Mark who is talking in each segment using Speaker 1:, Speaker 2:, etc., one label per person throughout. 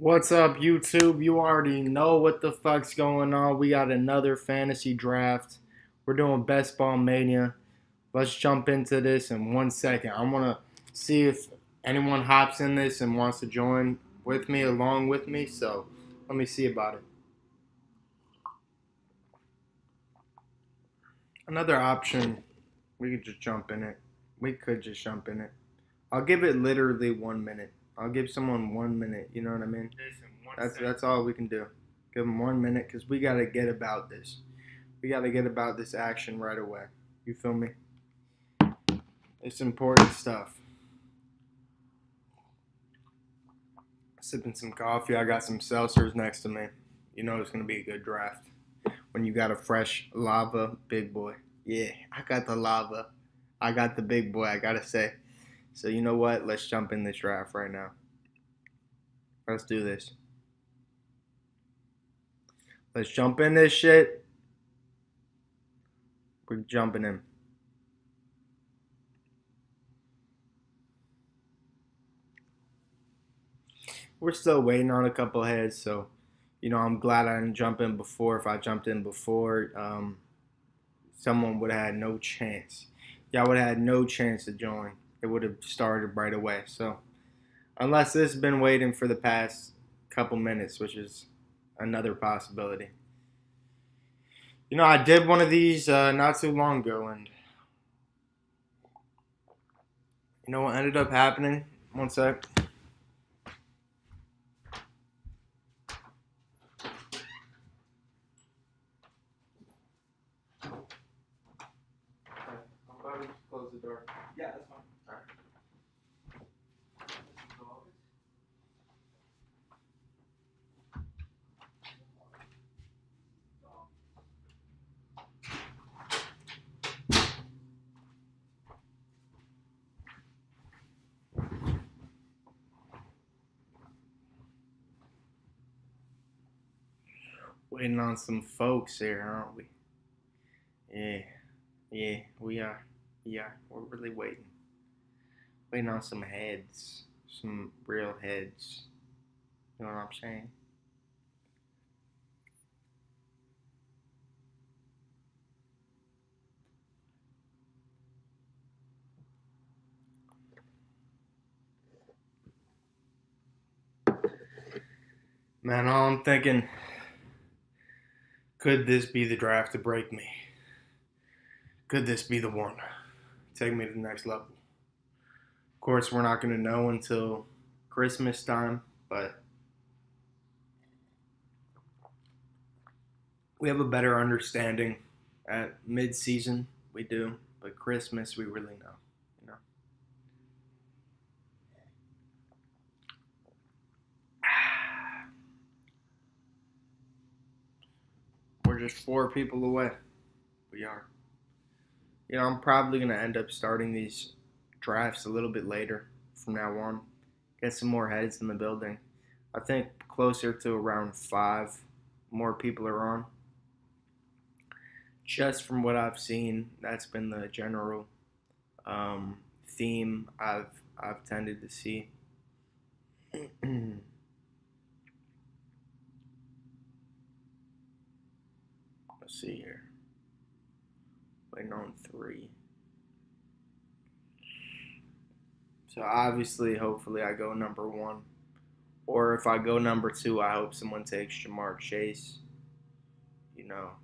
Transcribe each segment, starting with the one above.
Speaker 1: What's up, YouTube? You already know what the fuck's going on. We got another fantasy draft. We're doing Best Ball Mania. Let's jump into this in 1 second. I want to see if anyone hops in this and wants to join with me, along with me. So let me see about it. Another option, we could just jump in it. We could just jump in it. I'll give it literally 1 minute. I'll give someone 1 minute. You know what I mean? That's all we can do. Give them 1 minute because we gotta get about this. We gotta get about this action right away. You feel me? It's important stuff. Sipping some coffee. I got some seltzers next to me. You know it's gonna be a good draft when you got a fresh lava big boy. Yeah, I got the lava. I got the big boy. I gotta say. So you know what? Let's jump in this draft right now. Let's do this. Let's jump in this shit. We're jumping in. We're still waiting on a couple heads, so I'm glad I didn't jump in before. If I jumped in before, someone would have had no chance. Y'all would have had no chance to join. It would have started right away. So unless this has been waiting for the past couple minutes, which is another possibility. I did one of these not too long ago, and you know what ended up happening? One sec. I'm about to close the door.
Speaker 2: Yeah, that's fine.
Speaker 1: All right. Waiting on some folks here, aren't we? Yeah, yeah, we are. Yeah, we're really waiting. Waiting on some heads, some real heads. You know what I'm saying? Man, all I'm thinking, could this be the draft to break me? Could this be the one? Take me to the next level. Of course, we're not going to know until Christmas time, but we have a better understanding at mid-season. We do, but Christmas, we really know. You know, we're just 4 people away. We are. I'm probably going to end up starting these drafts a little bit later from now on. Get some more heads in the building. I think closer to around 5 more people are on. Just from what I've seen, that's been the general theme I've tended to see. Let's see here. Waiting on 3. So obviously, hopefully, I go number 1. Or if I go number 2, I hope someone takes Jamar Chase.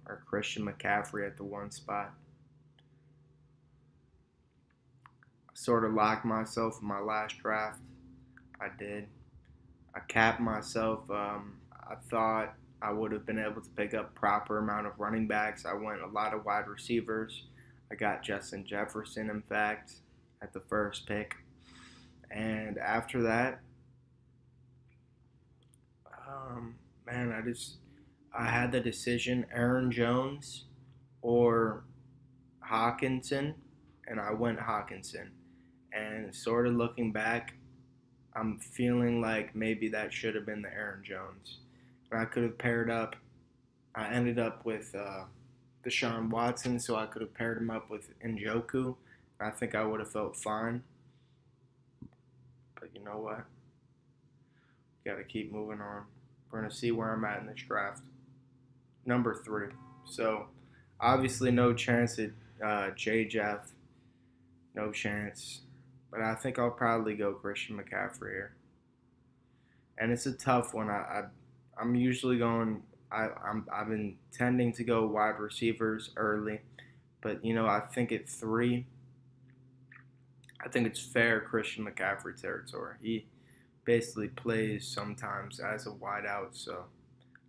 Speaker 1: Or Christian McCaffrey at the 1 spot. I sort of locked myself in my last draft. I did. I capped myself. I thought I would have been able to pick up proper amount of running backs. I went a lot of wide receivers. I got Justin Jefferson, in fact, at the first pick. And after that, man, I had the decision: Aaron Jones or Hawkinson, and I went Hawkinson. And sort of looking back, I'm feeling like maybe that should have been the Aaron Jones. And I could have paired up. I ended up with Deshaun Watson, so I could have paired him up with Njoku. I think I would have felt fine. But you know what? Got to keep moving on. We're going to see where I'm at in this draft. Number 3. So, obviously, no chance at J. Jeff. No chance. But I think I'll probably go Christian McCaffrey here. And it's a tough one. I'm usually going. I've been tending to go wide receivers early, but I think at 3, I think it's fair Christian McCaffrey territory. He basically plays sometimes as a wideout, so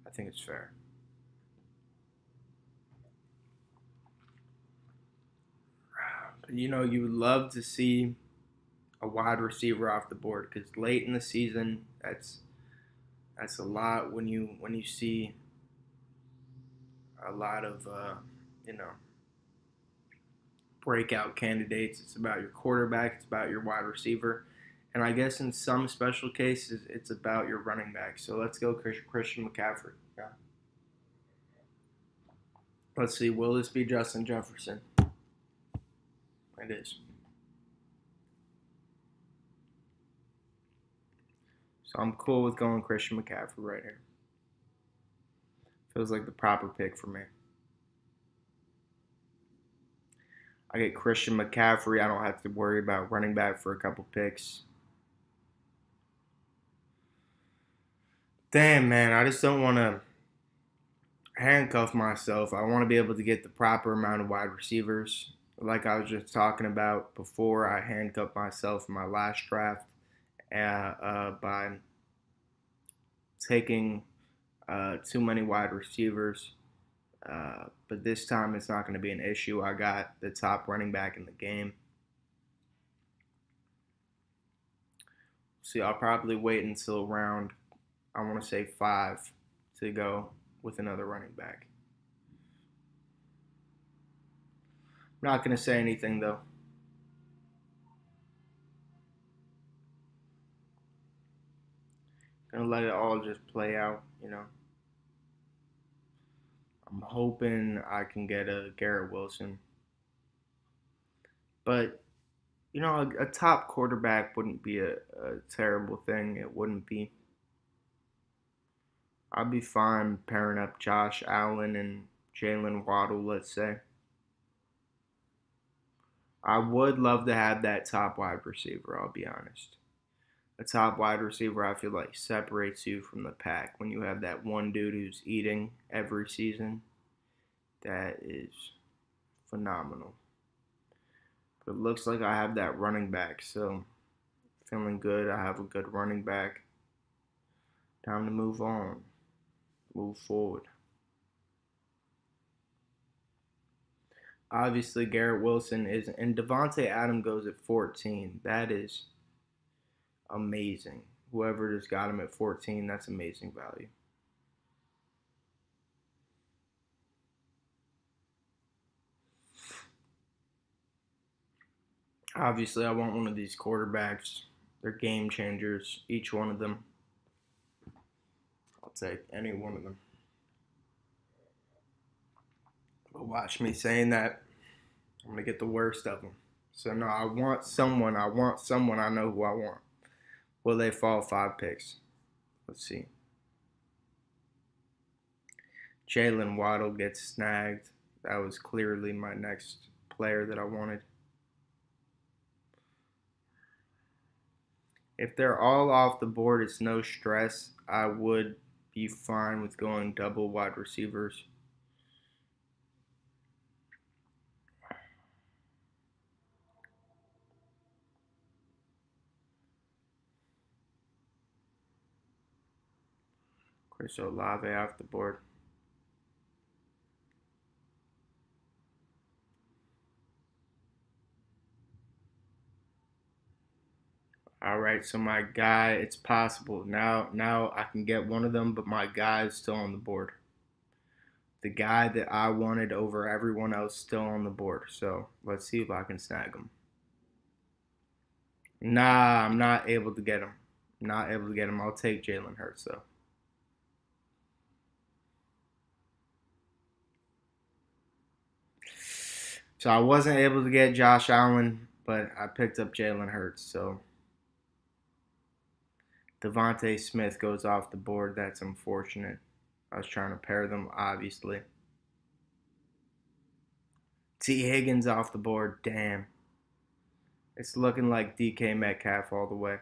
Speaker 1: I think it's fair. But you would love to see a wide receiver off the board because late in the season, that's a lot when you see a lot of you know breakout candidates. It's about your quarterback, it's about your wide receiver, and I guess in some special cases, it's about your running back. So let's go Christian McCaffrey. Yeah. Let's see. Will this be Justin Jefferson? It is. So I'm cool with going Christian McCaffrey right here. Feels like the proper pick for me. I get Christian McCaffrey. I don't have to worry about running back for a couple picks. Damn, man. I just don't want to handcuff myself. I want to be able to get the proper amount of wide receivers. Like I was just talking about before, I handcuffed myself in my last draft by taking too many wide receivers. But this time it's not going to be an issue. I got the top running back in the game. See, I'll probably wait until round, I want to say 5 to go with another running back. I'm not going to say anything, though. Gonna let it all just play out. I'm hoping I can get a Garrett Wilson. But, a top quarterback wouldn't be a terrible thing. It wouldn't be. I'd be fine pairing up Josh Allen and Jalen Waddle, let's say. I would love to have that top wide receiver, I'll be honest. A top wide receiver, I feel like, separates you from the pack. When you have that one dude who's eating every season, that is phenomenal. But it looks like I have that running back, so feeling good. I have a good running back. Time to move on. Move forward. Obviously, Garrett Wilson is, and Devontae Adams goes at 14. That is amazing. Whoever just got him at 14, that's amazing value. Obviously, I want one of these quarterbacks. They're game changers, each one of them. I'll take any one of them. But watch me saying that, I'm going to get the worst of them. So, no, I want someone. I know who I want. Will they fall 5 picks? Let's see. Jalen Waddle gets snagged. That was clearly my next player that I wanted. If they're all off the board, it's no stress. I would be fine with going double wide receivers. Chris Olave off the board. All right, so my guy, it's possible. Now I can get one of them, but my guy is still on the board. The guy that I wanted over everyone else still on the board. So let's see if I can snag him. Nah, I'm not able to get him. Not able to get him. I'll take Jalen Hurts though. So I wasn't able to get Josh Allen, but I picked up Jalen Hurts. So Devontae Smith goes off the board. That's unfortunate. I was trying to pair them, obviously. T. Higgins off the board. Damn. It's looking like DK Metcalf all the way.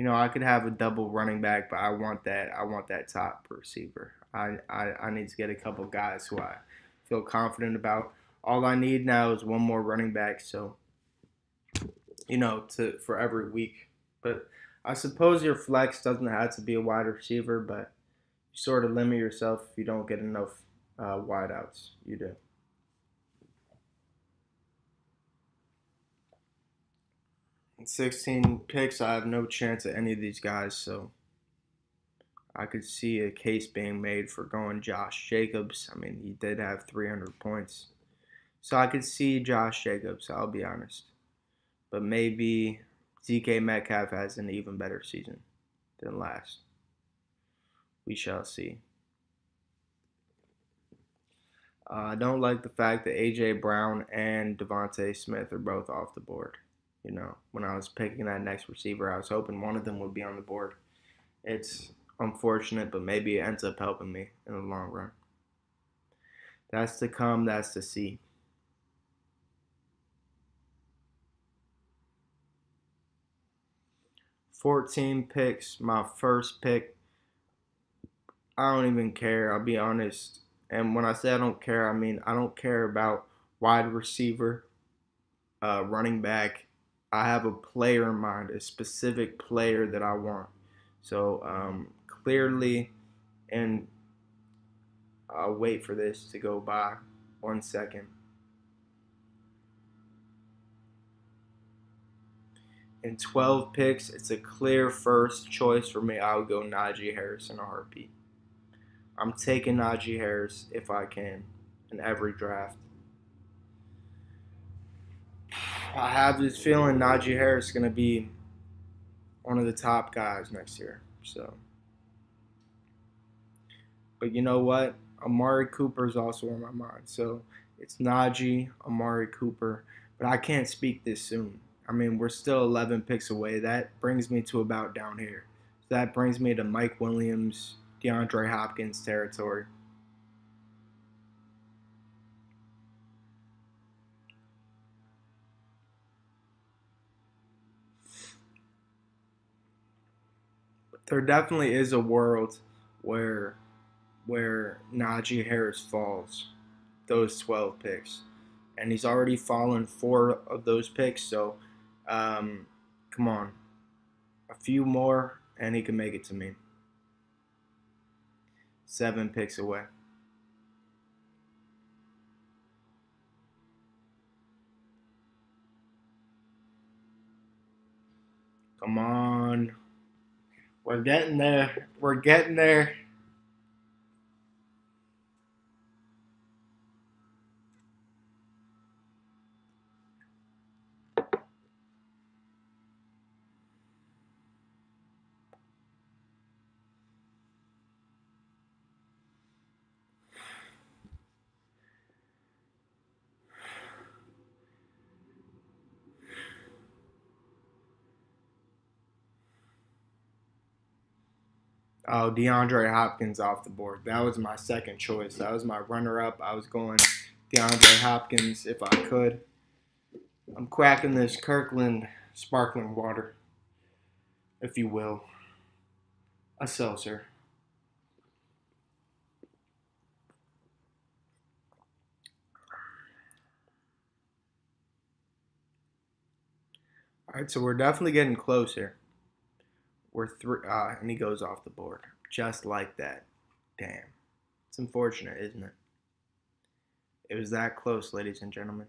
Speaker 1: I could have a double running back, but I want that. I want that top receiver. I need to get a couple guys who I feel confident about. All I need now is one more running back. So, to for every week. But I suppose your flex doesn't have to be a wide receiver, but you sort of limit yourself if you don't get enough wideouts. You do. In 16 picks, I have no chance at any of these guys, so I could see a case being made for going Josh Jacobs. I mean, he did have 300 points. So I could see Josh Jacobs, I'll be honest. But maybe DK Metcalf has an even better season than last. We shall see. I don't like the fact that A.J. Brown and Devontae Smith are both off the board. When I was picking that next receiver, I was hoping one of them would be on the board. It's unfortunate, but maybe it ends up helping me in the long run. That's to come, that's to see. $14 picks, my first pick. I don't even care, I'll be honest. And when I say I don't care, I mean I don't care about wide receiver, running back. I have a player in mind, a specific player that I want. So clearly, and I'll wait for this to go by 1 second. In 12 picks, it's a clear first choice for me. I would go Najee Harris in a heartbeat. I'm taking Najee Harris if I can in every draft. I have this feeling Najee Harris is going to be one of the top guys next year. But you know what? Amari Cooper is also on my mind. So it's Najee, Amari Cooper. But I can't speak this soon. I mean, we're still 11 picks away. That brings me to about down here. So that brings me to Mike Williams, DeAndre Hopkins territory. There definitely is a world where Najee Harris falls those 12 picks, and he's already fallen 4 of those picks. So, come on, a few more, and he can make it to me. 7 picks away. Come on, we're getting there. We're getting there. Oh, DeAndre Hopkins off the board. That was my second choice. That was my runner-up. I was going DeAndre Hopkins if I could. I'm cracking this Kirkland sparkling water, if you will. A seltzer. All right, so we're definitely getting close here. We're and he goes off the board just like that. Damn, it's unfortunate, isn't it? It was that close, ladies and gentlemen.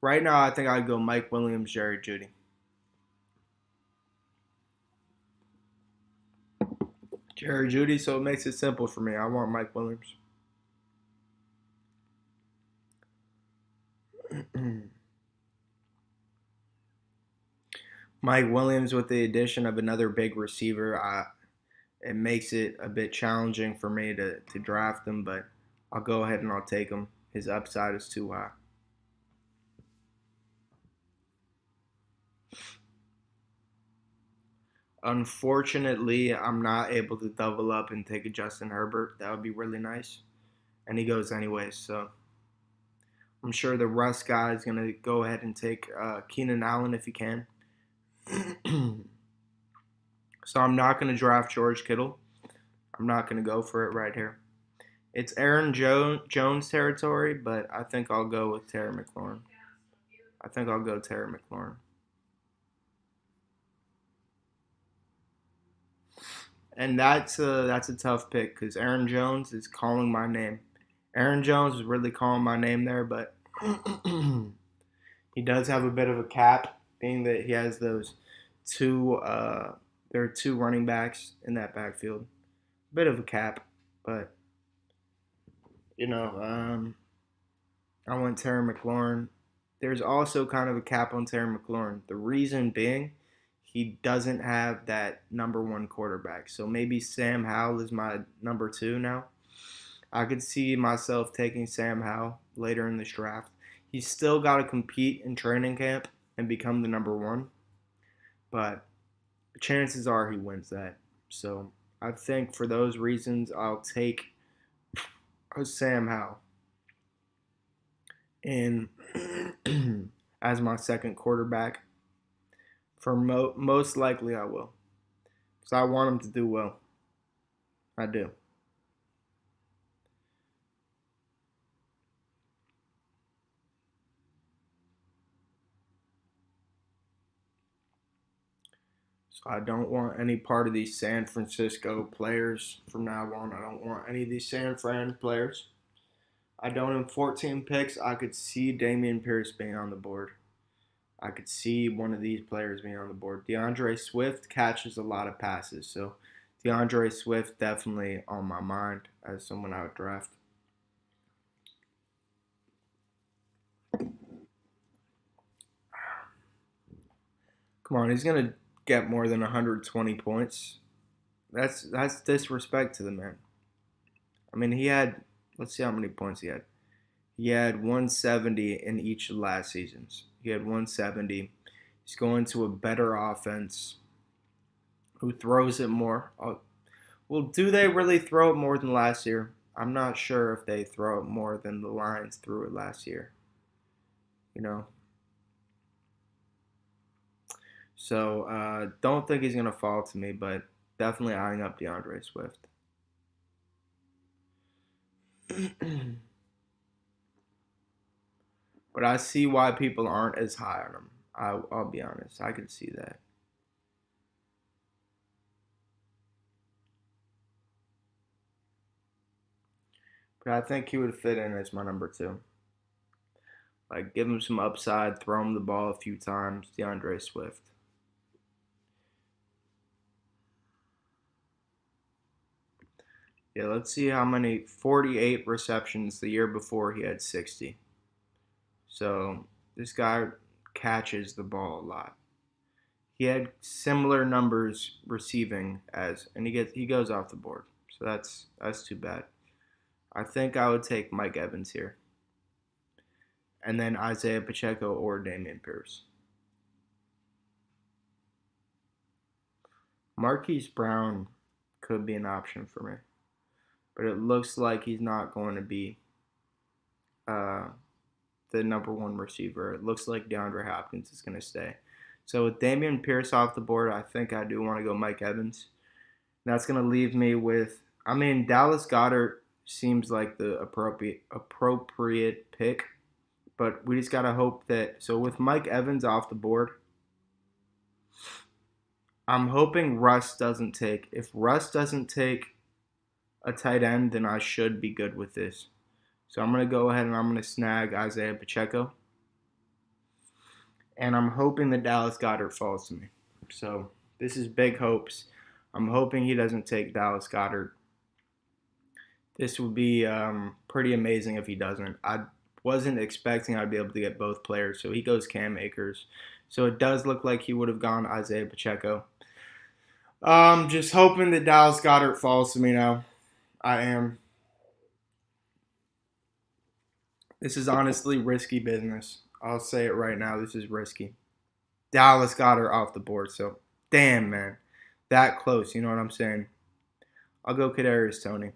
Speaker 1: Right now, I think I'd go Mike Williams, Jerry Jeudy. Jerry Jeudy, so it makes it simple for me. I want Mike Williams. Mike Williams with the addition of another big receiver, it makes it a bit challenging for me to draft him, but I'll go ahead and I'll take him. His upside is too high. Unfortunately, I'm not able to double up and take a Justin Herbert. That would be really nice. And he goes anyways, so I'm sure the Russ guy is going to go ahead and take Keenan Allen if he can. So I'm not going to draft George Kittle. I'm not going to go for it right here. It's Aaron Jones territory, but I think I'll go with Terry McLaurin. I think I'll go Terry McLaurin. And that's a tough pick because Aaron Jones is calling my name. Aaron Jones is really calling my name there, but he does have a bit of a cap, being that he has those two. There are two running backs in that backfield. Bit of a cap, but you know, I went Terry McLaurin. There's also kind of a cap on Terry McLaurin. The reason being, he doesn't have that number one quarterback. So maybe Sam Howell is my number two now. I could see myself taking Sam Howell later in this draft. He's still got to compete in training camp and become the number one, but chances are he wins that. So I think for those reasons, I'll take Sam Howell in as my second quarterback. For most likely, I will, because I want him to do well. I do. So I don't want any part of these San Francisco players from now on. I don't want any of these San Fran players. I don't in 14 picks. I could see Damian Pierce being on the board. I could see one of these players being on the board. DeAndre Swift catches a lot of passes, so DeAndre Swift definitely on my mind as someone I would draft. Come on, he's gonna get more than 120 points. That's disrespect to the man. I mean, he had. Let's see how many points he had. He had 170 in each of the last seasons. He had 170. He's going to a better offense who throws it more. Well, do they really throw it more than last year? I'm not sure if they throw it more than the Lions threw it last year. You know, so don't think he's gonna fall to me, but definitely eyeing up DeAndre Swift. But I see why people aren't as high on him. I'll be honest. I can see that. But I think he would fit in as my number two. Like, give him some upside, throw him the ball a few times. DeAndre Swift. Yeah, let's see how many. 48 receptions the year before he had 60. So this guy catches the ball a lot. He had similar numbers receiving as, and he goes off the board. So that's too bad. I think I would take Mike Evans here, and then Isaiah Pacheco or Damian Pierce. Marquise Brown could be an option for me, but it looks like he's not going to be uh, the number one receiver. It looks like DeAndre Hopkins is going to stay. So with Damian Pierce off the board, I think I do want to go Mike Evans. That's going to leave me with, I mean, Dallas Goedert seems like the appropriate pick, but we just got to hope that. So with Mike Evans off the board, I'm hoping Russ doesn't take. If Russ doesn't take a tight end, then I should be good with this. So I'm going to go ahead and I'm going to snag Isaiah Pacheco. And I'm hoping that Dallas Goedert falls to me. So this is big hopes. I'm hoping he doesn't take Dallas Goedert. This would be pretty amazing if he doesn't. I wasn't expecting I'd be able to get both players. So he goes Cam Akers. So it does look like he would have gone Isaiah Pacheco. Just hoping that Dallas Goedert falls to me now. I am. This is honestly risky business. I'll say it right now. This is risky. Dallas Goedert off the board. So, damn, man. that close. You know what I'm saying? I'll go Kadarius Toney.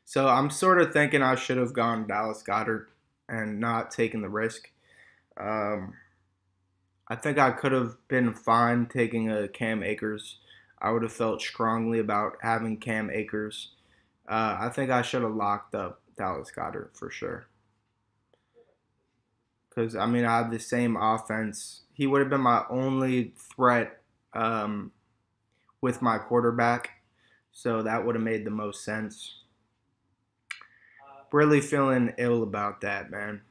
Speaker 1: So I'm sort of thinking I should have gone Dallas Goddard and not taken the risk. Um, I think I could have been fine taking a Cam Akers. I would have felt strongly about having Cam Akers. I think I should have locked up Dallas Goddard for sure. Because, I mean, I have the same offense. He would have been my only threat um, with my quarterback. So that would have made the most sense. Really feeling ill about that, man.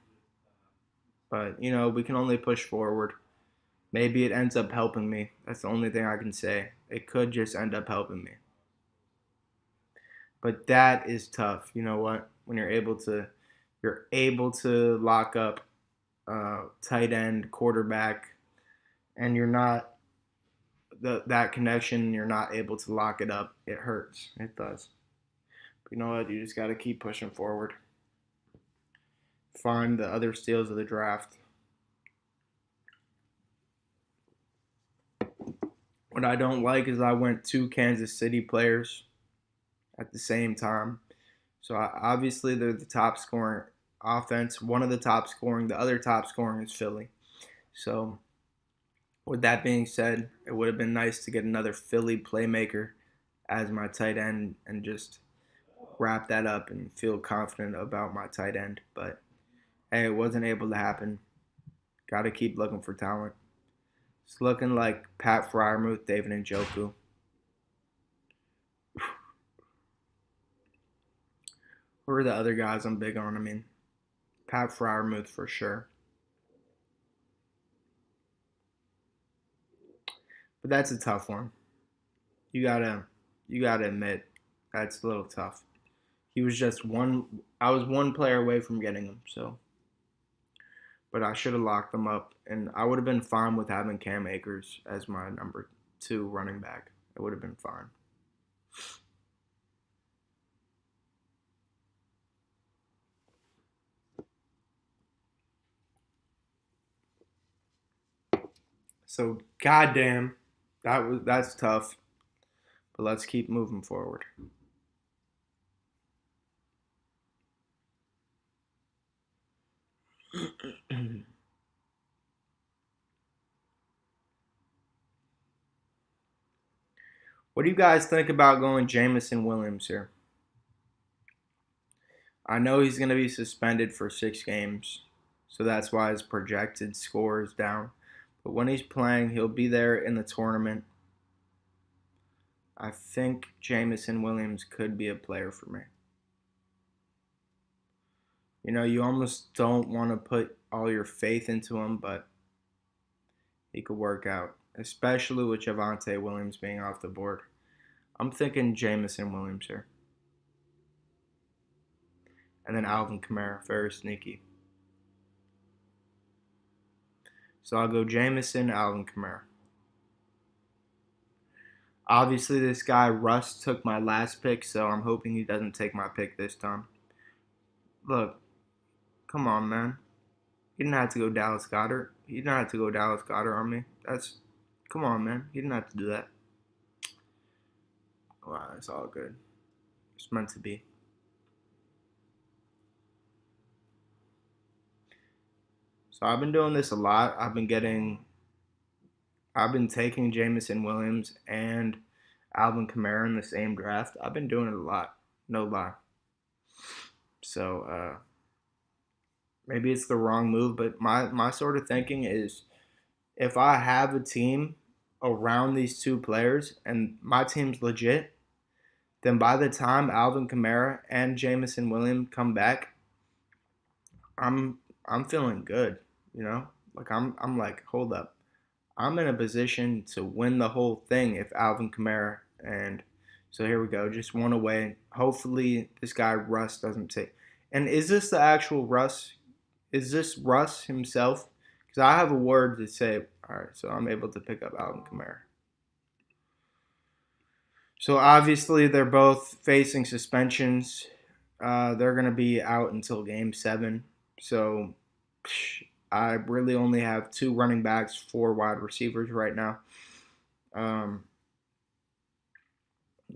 Speaker 1: But, we can only push forward. Maybe it ends up helping me. That's the only thing I can say. It could just end up helping me. But that is tough. You know what? When you're able to lock up tight end, quarterback, and you're not that connection, you're not able to lock it up. It hurts. It does. But you know what? You just got to keep pushing forward. Find the other steals of the draft. What I don't like is I went two Kansas City players at the same time. So obviously they're the top scoring offense. One of the top scoring, the other top scoring is Philly. So with that being said, it would have been nice to get another Philly playmaker as my tight end and just wrap that up and feel confident about my tight end. But hey, it wasn't able to happen. Got to keep looking for talent. It's looking like Pat Fryermuth, David Njoku. Who are the other guys I'm big on? I mean, Pat Fryermuth for sure. But that's a tough one. You gotta you gotta admit that's a little tough. He was just one. I was one player away from getting him. So, but I should have locked them up, and I would have been fine with having Cam Akers as my number two running back. It would have been fine. So, goddamn, that's tough. But let's keep moving forward. What do you guys think about going Jamison Williams here? I know he's going to be suspended for 6 games, so that's why his projected score is down. But when he's playing, he'll be there in the tournament. I think Jamison Williams could be a player for me. You almost don't want to put all your faith into him, but he could work out, especially with Javonte Williams being off the board. I'm thinking Jamison Williams here. And then Alvin Kamara, very sneaky. So I'll go Jamison, Alvin Kamara. Obviously, this guy, Russ, took my last pick, so I'm hoping he doesn't take my pick this time. Look, come on, man. He didn't have to go Dallas Goddard. He didn't have to go Dallas Goddard on me. Come on, man. He didn't have to do that. Wow, it's all good. It's meant to be. So I've been doing this a lot. I've been taking Jamison Williams and Alvin Kamara in the same draft. I've been doing it a lot. No lie. So maybe it's the wrong move, but my sort of thinking is if I have a team around these two players and my team's legit, then by the time Alvin Kamara and Jamison Williams come back, I'm I'm feeling good, you know? Like I'm like, hold up. I'm in a position to win the whole thing if Alvin Kamara and so here we go, just one away. Hopefully this guy Russ doesn't take. And is this the actual Russ? Is this Russ himself? Because I have a word to say. All right, so I'm able to pick up Alvin Kamara. So obviously they're both facing suspensions. They're gonna be out until Game 7. So I really only have two running backs, four wide receivers right now. Um,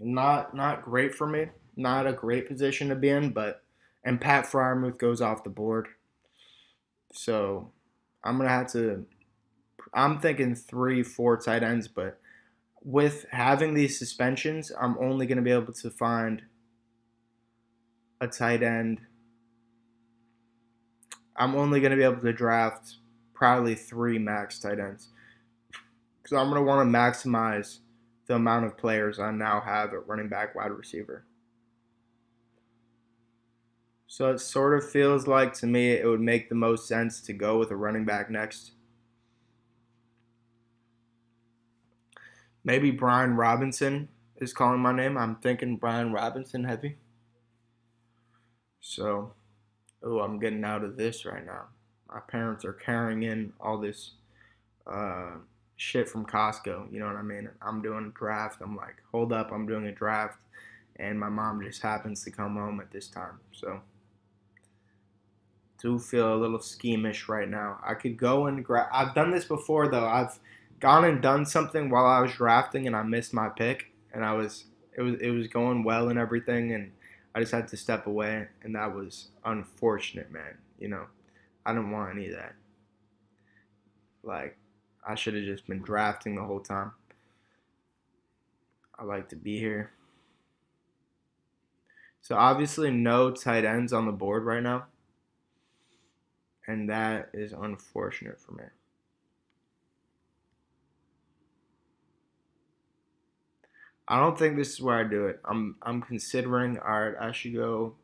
Speaker 1: not great for me. Not a great position to be in, but and Pat Fryermuth goes off the board. So I'm gonna have to. I'm thinking three, four tight ends, but with having these suspensions, I'm only gonna be able to find a tight end. I'm only gonna be able to draft probably three max tight ends because I'm gonna want to maximize the amount of players I now have at running back, wide receiver. So it sort of feels like to me it would make the most sense to go with a running back next. Maybe Brian Robinson is calling my name. I'm thinking Brian Robinson heavy. So, oh, I'm getting out of this right now. My parents are carrying in all this uh, shit from Costco. You know what I mean? I'm doing a draft. I'm like, hold up, I'm doing a draft. And my mom just happens to come home at this time. So, do feel a little schemish right now. I could go and grab. I've done this before though. I've gone and done something while I was drafting and I missed my pick and it was going well and everything and I just had to step away and that was unfortunate, man. I didn't want any of that. Like I should have just been drafting the whole time. I like to be here. So obviously no tight ends on the board right now, and that is unfortunate for me. I don't think this is where I do it. I'm considering. All right, I should go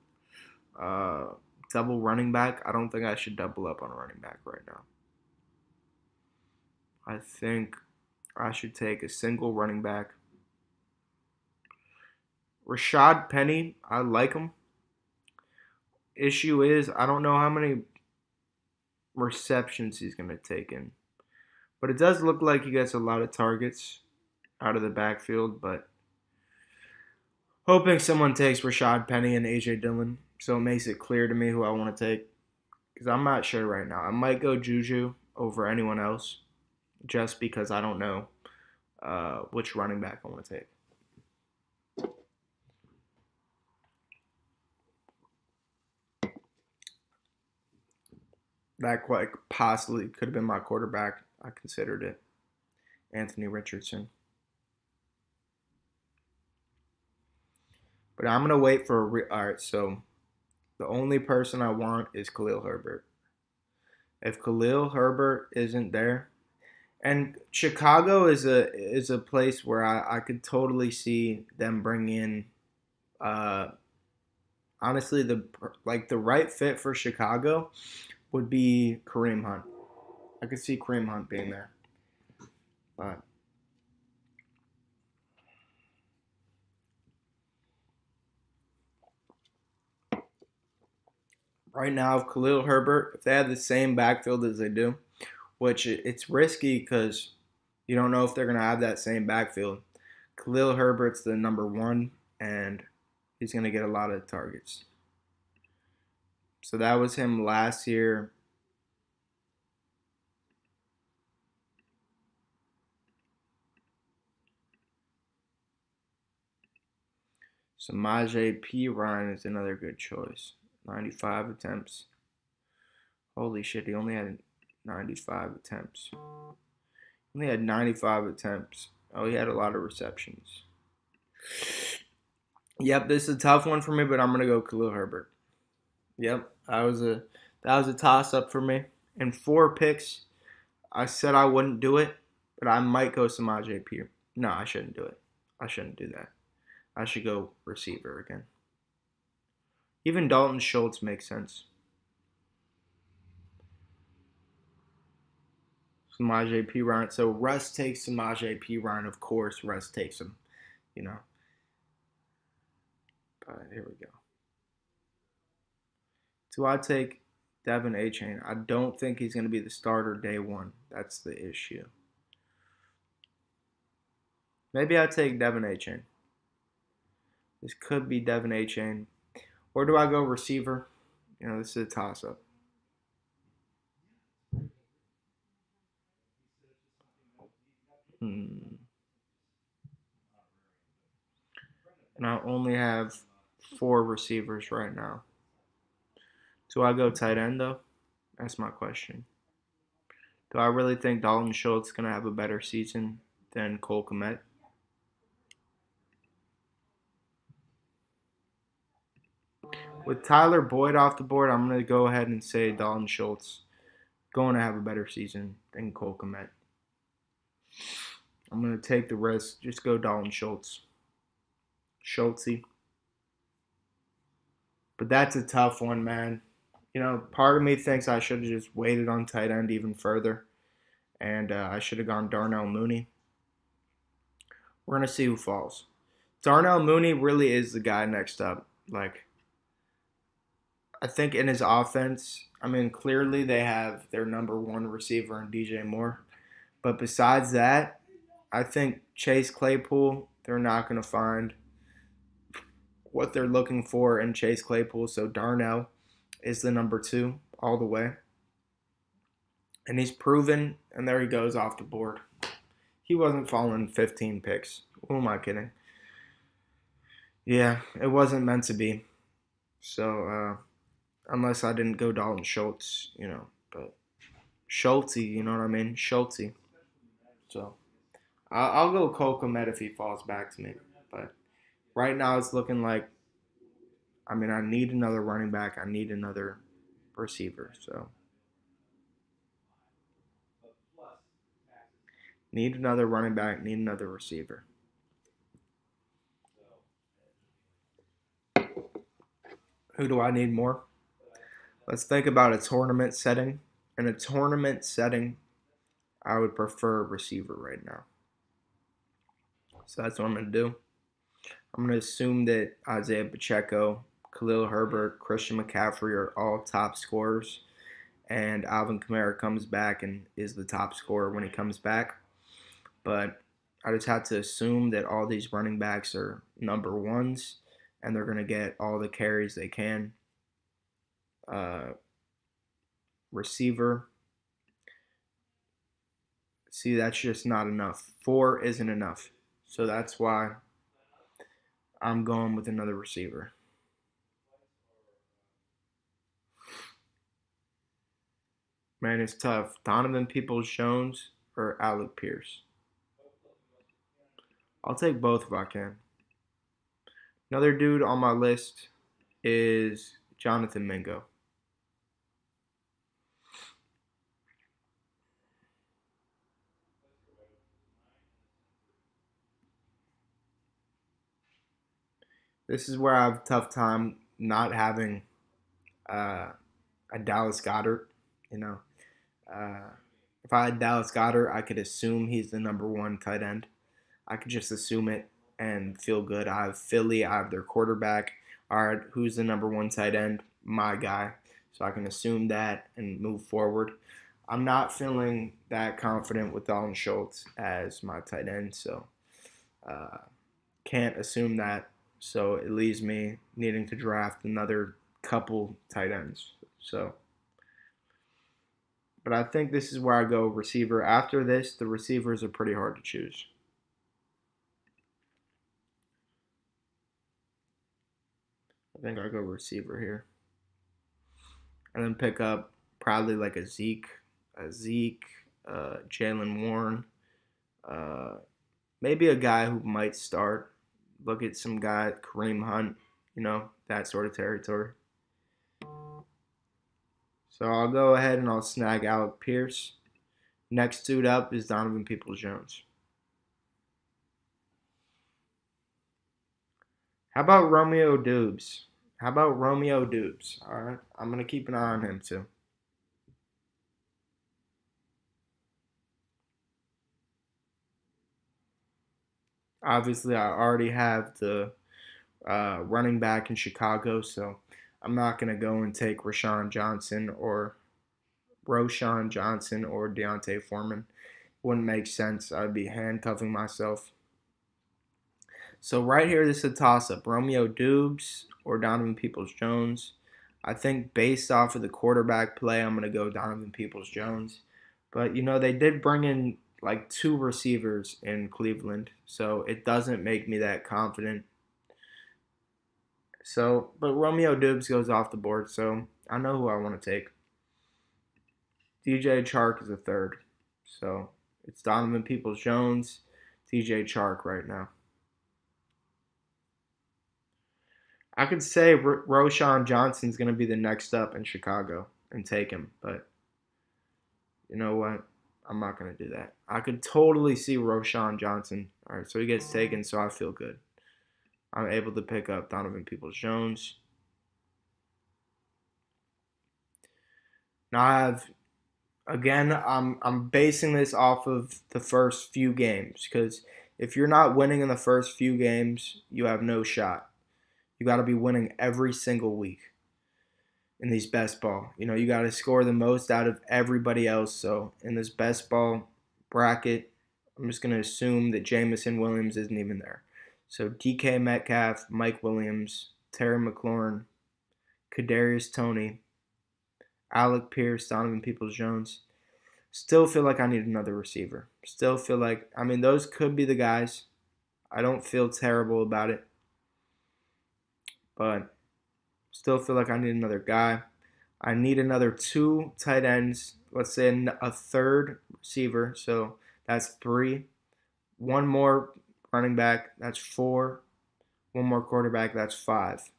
Speaker 1: uh, double running back. I don't think I should double up on a running back right now. I think I should take a single running back. Rashad Penny, I like him. Issue is I don't know how many receptions he's gonna take in, but it does look like he gets a lot of targets out of the backfield. But hoping someone takes Rashad Penny and AJ Dillon, so it makes it clear to me who I want to take. Because I'm not sure right now. I might go Juju over anyone else, just because I don't know which running back I want to take. That quite possibly could have been my quarterback. I considered it, Anthony Richardson. But I'm gonna wait for all right. So the only person I want is Khalil Herbert. If Khalil Herbert isn't there, and Chicago is a place where I could totally see them bring in. Uh, Honestly, the right fit for Chicago would be Kareem Hunt. I could see Kareem Hunt being there, but right now, if Khalil Herbert, if they had the same backfield as they do, which it's risky because you don't know if they're gonna have that same backfield. Khalil Herbert's the number one, and he's gonna get a lot of targets. So that was him last year. Samaje P. Ryan is another good choice. 95 attempts. Holy shit, he only had 95 attempts. He only had 95 attempts. Oh, he had a lot of receptions. Yep, this is a tough one for me, but I'm gonna go Khalil Herbert. Yep, that was a toss up for me. In four picks, I said I wouldn't do it, but I might go Samaje P. No, I shouldn't do it. I shouldn't do that. I should go receiver again. Even Dalton Schultz makes sense. Samaje P. Ryan. So Russ takes Samaje P. Ryan. Of course, Russ takes him. You know. But here we go. Do I take Devin Achane? I don't think he's going to be the starter day one. That's the issue. Maybe I take Devin Achane. This could be Devin Achane. Or do I go receiver? This is a toss up. Hmm. And I only have four receivers right now. Do I go tight end though? That's my question. Do I really think Dalton Schultz is gonna have a better season than Cole Kmet? With Tyler Boyd off the board, I'm gonna go ahead and say Dalton Schultz going to have a better season than Cole Kmet. I'm gonna take the risk. Just go Dalton Schultz. Schultzy. But that's a tough one, man. You know, part of me thinks I should have just waited on tight end even further, and I should have gone Darnell Mooney. We're gonna see who falls. Darnell Mooney really is the guy next up. Like, I think in his offense, I mean, clearly they have their number one receiver in DJ Moore. But besides that, I think Chase Claypool, they're not going to find what they're looking for in Chase Claypool. So Darnell is the number two all the way. And he's proven, and there he goes off the board. He wasn't falling 15 picks. Who am I kidding? Yeah, it wasn't meant to be. So, unless I didn't go Dalton Schultz, you know. But Schulte, you know what I mean? Schulte. So, I'll go Cole Kmet if he falls back to me. But right now it's looking like, I mean, I need another running back. I need another receiver. So, need another running back, need another receiver. Who do I need more? Let's think about a tournament setting. In a tournament setting, I would prefer a receiver right now. So that's what I'm going to do. I'm going to assume that Isaiah Pacheco, Khalil Herbert, Christian McCaffrey are all top scorers, and Alvin Kamara comes back and is the top scorer when he comes back. But I just have to assume that all these running backs are number ones, and they're going to get all the carries they can. Receiver, see, that's just not enough. Four isn't enough. So that's why I'm going with another receiver. Man, it's tough. Donovan Peoples-Jones or Alec Pierce. I'll take both if I can. Another dude on my list is Jonathan Mingo. This is where I have a tough time not having uh, a Dallas Goedert. You know, uh, if I had Dallas Goedert, I could assume he's the number one tight end. I could just assume it and feel good. I have Philly. I have their quarterback. All right, who's the number one tight end? My guy. So I can assume that and move forward. I'm not feeling that confident with Dalton Schultz as my tight end, so uh, can't assume that. So it leaves me needing to draft another couple tight ends. So, but I think this is where I go receiver. After this, the receivers are pretty hard to choose. I think I go receiver here, and then pick up probably like a Zeke, Jalen Warren, uh, maybe a guy who might start. Look at some guy, Kareem Hunt, you know, that sort of territory. So I'll go ahead and I'll snag Alec Pierce. Next dude up is Donovan Peoples-Jones. How about Romeo Dubes? How about Romeo Dubes? All right, I'm gonna keep an eye on him too. Obviously, I already have the running back in Chicago, so I'm not gonna go and take Roshan Johnson or Deontay Foreman. Wouldn't make sense. I'd be handcuffing myself. So right here, this is a toss-up: Romeo Dubes or Donovan Peoples-Jones. I think based off of the quarterback play, I'm gonna go Donovan Peoples-Jones. But you know, they did bring in like 2 receivers in Cleveland, so it doesn't make me that confident. So, but Romeo Dubs goes off the board, so I know who I want to take. DJ Chark is a third, so it's Donovan Peoples-Jones, DJ Chark right now. I could say Roshan Johnson's going to be the next up in Chicago and take him, but you know what? I'm not going to do that. I could totally see Roshan Johnson. All right, so he gets taken, so I feel good. I'm able to pick up Donovan Peoples-Jones. Now I have, again, I'm basing this off of the first few games because if you're not winning in the first few games, you have no shot. You got to be winning every single week in these best ball. You got to score the most out of everybody else. So in this best ball bracket, I'm just going to assume that Jamison Williams isn't even there. So DK Metcalf, Mike Williams, Terry McLaurin, Kadarius Toney, Alec Pierce, Donovan Peoples-Jones. Still feel like I need another receiver. Still feel like, those could be the guys. I don't feel terrible about it. But still feel like I need another guy. I need another 2 tight ends. Let's say a third receiver. So that's 3. 1 more running back. That's 4. 1 more quarterback. That's 5.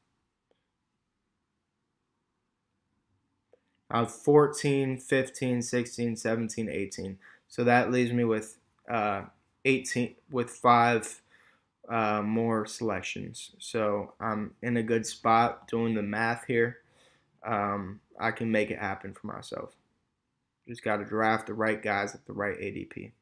Speaker 1: I have 14, 15, 16, 17, 18. So that leaves me with 18, with 5 more selections. So I'm in a good spot doing the math here. I can make it happen for myself. Just got to draft the right guys at the right ADP.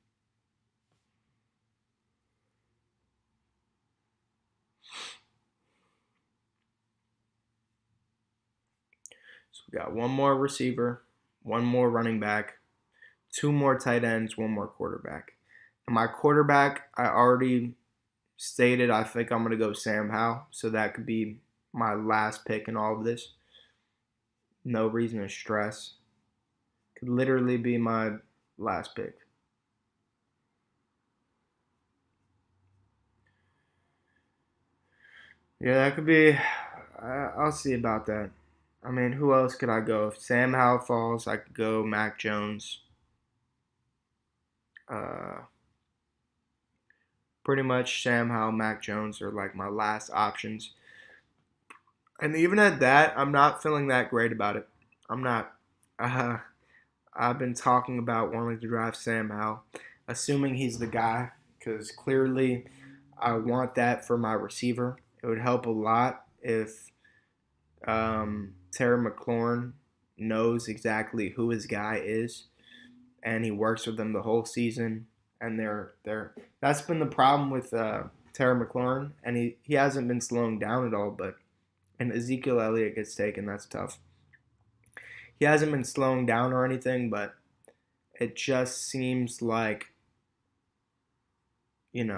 Speaker 1: So we got 1 more receiver, 1 more running back, 2 more tight ends, 1 more quarterback. And my quarterback, I already stated I think I'm going to go Sam Howell. So that could be my last pick in all of this. No reason to stress. Could literally be my last pick. Yeah, that could be. I'll see about that. Who else could I go? If Sam Howell falls, I could go Mac Jones. Pretty much Sam Howell, Mac Jones are like my last options. And even at that, I'm not feeling that great about it. I'm not. I've been talking about wanting to draft Sam Howell, assuming he's the guy, because clearly I want that for my receiver. It would help a lot if Terry McLaurin knows exactly who his guy is, and he works with them the whole season. And that's been the problem with Terry McLaurin, and he hasn't been slowing down at all. But and Ezekiel Elliott gets taken, that's tough. He hasn't been slowing down or anything, but it just seems like, it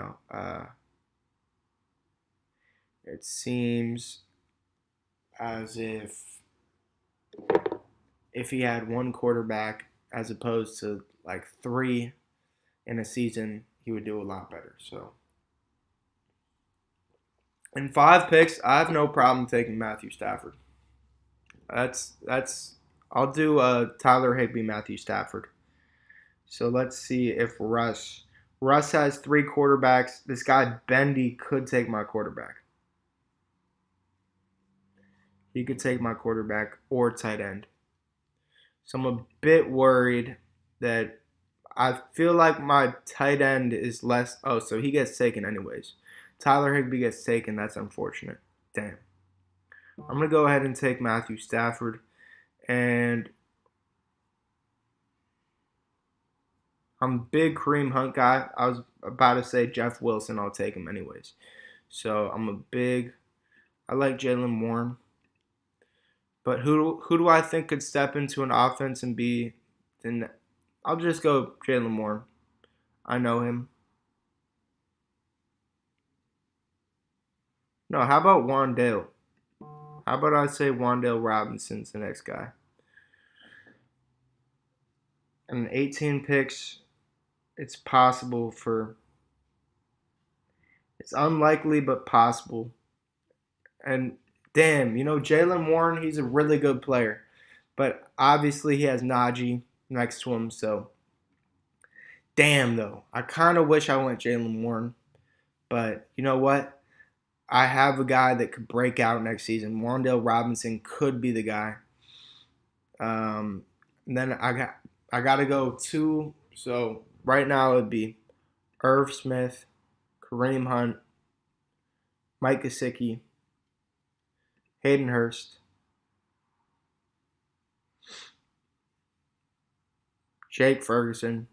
Speaker 1: seems as if he had 1 quarterback as opposed to like 3 in a season, he would do a lot better. So in 5 picks, I have no problem taking Matthew Stafford. I'll do Tyler Higbee, Matthew Stafford. So let's see if Russ has 3 quarterbacks. This guy Bendy could take my quarterback. He could take my quarterback or tight end. So I'm a bit worried that I feel like my tight end is less. Oh, so he gets taken anyways. Tyler Higbee gets taken. That's unfortunate. Damn. I'm going to go ahead and take Matthew Stafford. And I'm a big Kareem Hunt guy. I was about to say Jeff Wilson. I'll take him anyways. So I like Jaylen Warren. But who do I think could step into an offense and be then I'll just go Jaylen Warren. I know him. No, how about Wandale? How about I say Wandale Robinson's the next guy? And 18 picks. it's possible for it's unlikely but possible. And damn, Jalen Warren, he's a really good player. But obviously he has Najee next to him, so damn though. I kinda wish I went Jalen Warren. But you know what? I have a guy that could break out next season. Wandale Robinson could be the guy. And then I gotta go two. So right now it'd be Irv Smith, Kareem Hunt, Mike Gesicki, Hayden Hurst, Jake Ferguson.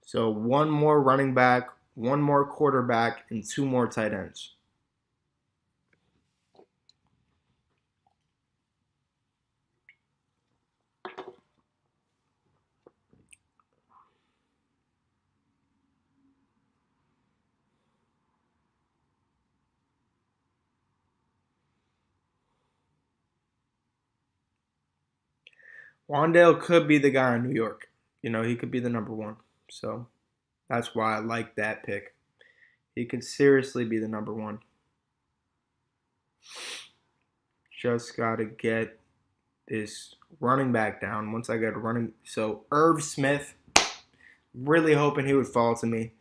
Speaker 1: So one more running back, one more quarterback, and two more tight ends. Wandale could be the guy in New York. He could be the number one. So that's why I like that pick. He could seriously be the number one. Just got to get this running back down. Once I get running. So Irv Smith, really hoping he would fall to me.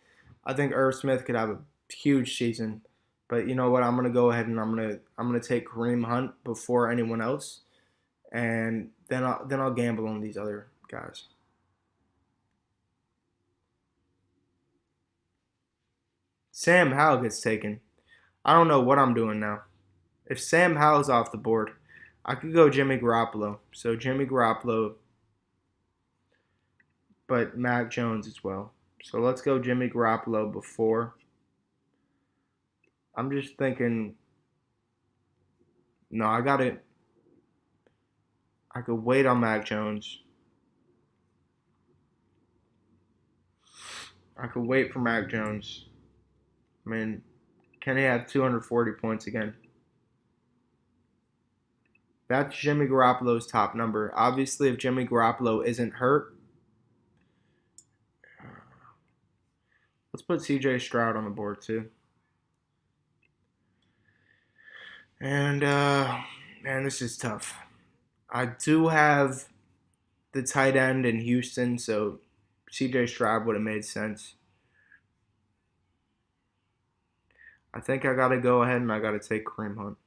Speaker 1: I think Irv Smith could have a huge season. But you know what? I'm gonna go ahead and I'm gonna take Kareem Hunt before anyone else, and then I'll gamble on these other guys. Sam Howell gets taken. I don't know what I'm doing now. If Sam Howell's off the board, I could go Jimmy Garoppolo. So Jimmy Garoppolo, but Mac Jones as well. So let's go Jimmy Garoppolo before. I'm just thinking, no, I could wait on Mac Jones. I could wait for Mac Jones. I mean, can he have 240 points again? That's Jimmy Garoppolo's top number. Obviously, if Jimmy Garoppolo isn't hurt, let's put CJ Stroud on the board too. And man, this is tough. I do have the tight end in Houston, so CJ Stroud would have made sense. I think I gotta go ahead and I gotta take Kareem Hunt.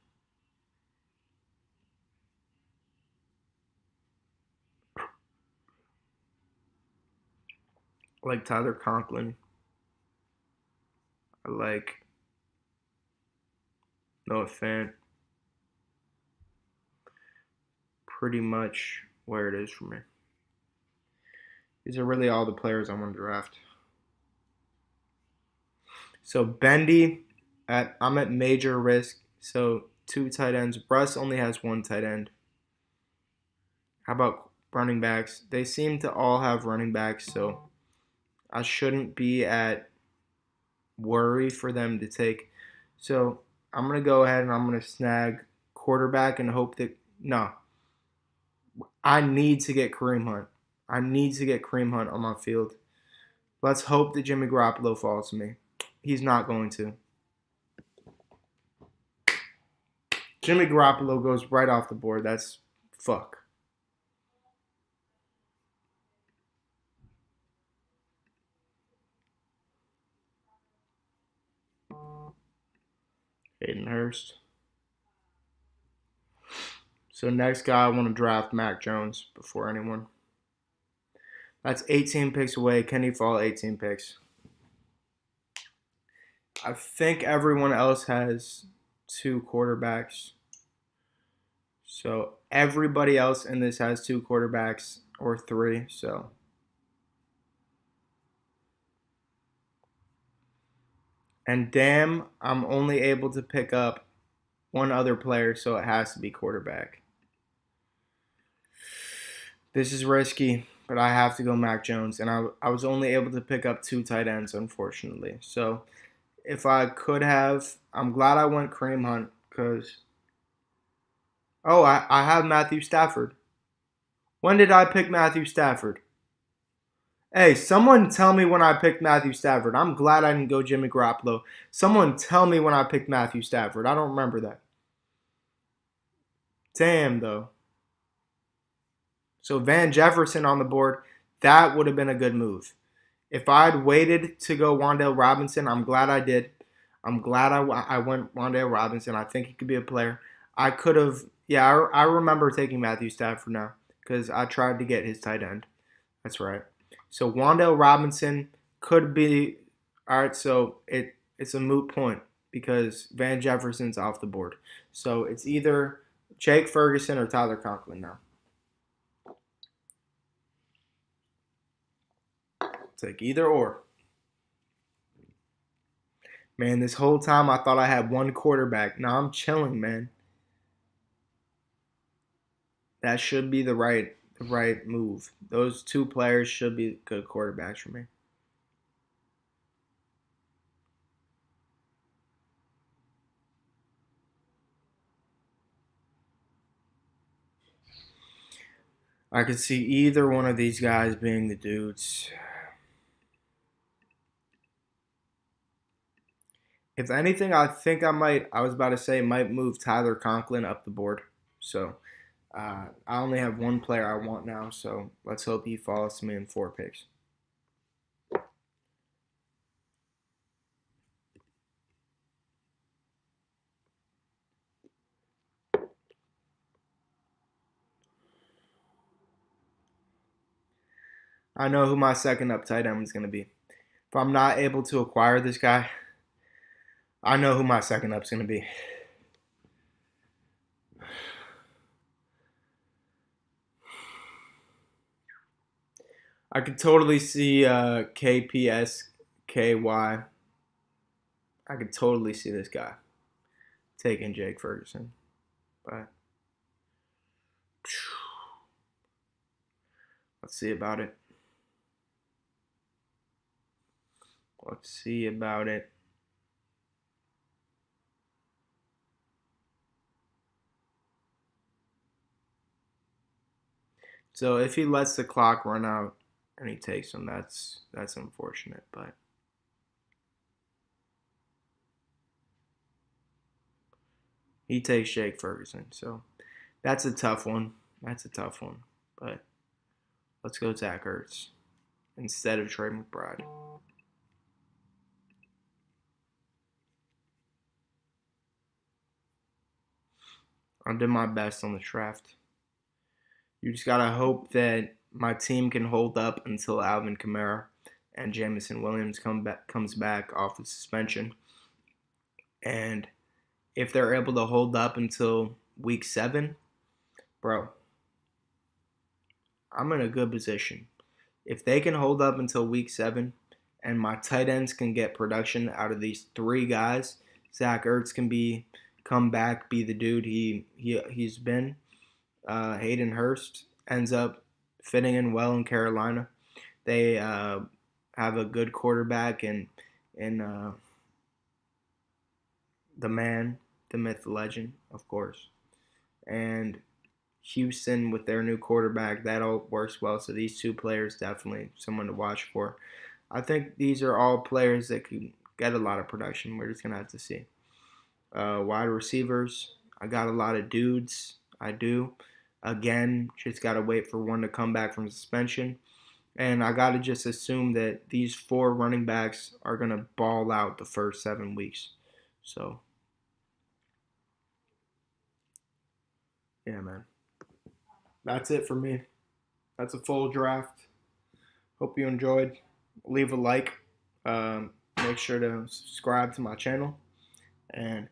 Speaker 1: I like Tyler Conklin. I like Noah Fant. Pretty much where it is for me. These are really all the players I want to draft. So Bendy, I'm at major risk. So two tight ends. Russ only has one tight end. How about running backs? They seem to all have running backs, so I shouldn't be at worry for them to take. So I'm gonna go ahead and I'm gonna snag quarterback and hope that no. I need to get Kareem Hunt. I need to get Kareem Hunt on my field. Let's hope that Jimmy Garoppolo falls to me. He's not going to. Jimmy Garoppolo goes right off the board. That's fuck. Hayden Hurst. So next guy, I want to draft Mac Jones before anyone. That's 18 picks away. Can he fall 18 picks? I think everyone else has two quarterbacks. So everybody else in this has two quarterbacks or three. So and damn, I'm only able to pick up one other player, so it has to be quarterback. This is risky, but I have to go Mac Jones, and I was only able to pick up two tight ends, unfortunately. So if I could have, I'm glad I went Kareem Hunt because Oh, I have Matthew Stafford. When did I pick Matthew Stafford? Hey, someone tell me when I picked Matthew Stafford. I'm glad I didn't go Jimmy Garoppolo. Someone tell me when I picked Matthew Stafford. I don't remember that. Damn, though. So Van Jefferson on the board, that would have been a good move. If I'd waited to go Wan'Dale Robinson, I'm glad I did. I'm glad I went Wan'Dale Robinson. I think he could be a player. I could have, yeah, I remember taking Matthew Stafford now because I tried to get his tight end. That's right. So Wan'Dale Robinson could be, all right, so it's a moot point because Van Jefferson's off the board. So it's either Jake Ferguson or Tyler Conklin now. It's like either or. Man, this whole time I thought I had one quarterback. Now I'm chilling, man. That should be the right move. Those two players should be good quarterbacks for me. I could see either one of these guys being the dudes. If anything, I think I was about to say, might move Tyler Conklin up the board. So I only have one player I want now. So let's hope he follows me in 4 picks. I know who my second up tight end is going to be. If I'm not able to acquire this guy, I know who my second up's going to be. I could totally see KPSKY. I could totally see this guy taking Jake Ferguson. But let's see about it. Let's see about it. So if he lets the clock run out and he takes him, that's unfortunate. But he takes Jake Ferguson. So that's a tough one. That's a tough one. But let's go Zach Ertz instead of Trey McBride. I did my best on the draft. You just gotta hope that my team can hold up until Alvin Kamara and Jamison Williams comes back off the suspension. And if they're able to hold up until week 7, bro, I'm in a good position. If they can hold up until week 7 and my tight ends can get production out of these 3 guys, Zach Ertz can come back, be the dude he's been. Hayden Hurst ends up fitting in well in Carolina. They have a good quarterback in the man, the myth, the legend, of course. And Houston with their new quarterback, that all works well. So these 2 players definitely someone to watch for. I think these are all players that could get a lot of production. We're just gonna have to see. Wide receivers, I got a lot of dudes. I do. Again, just gotta wait for one to come back from suspension. And I gotta just assume that these 4 running backs are gonna ball out the first 7 weeks. So yeah, man. That's it for me. That's a full draft. Hope you enjoyed. Leave a like. Make sure to subscribe to my channel. And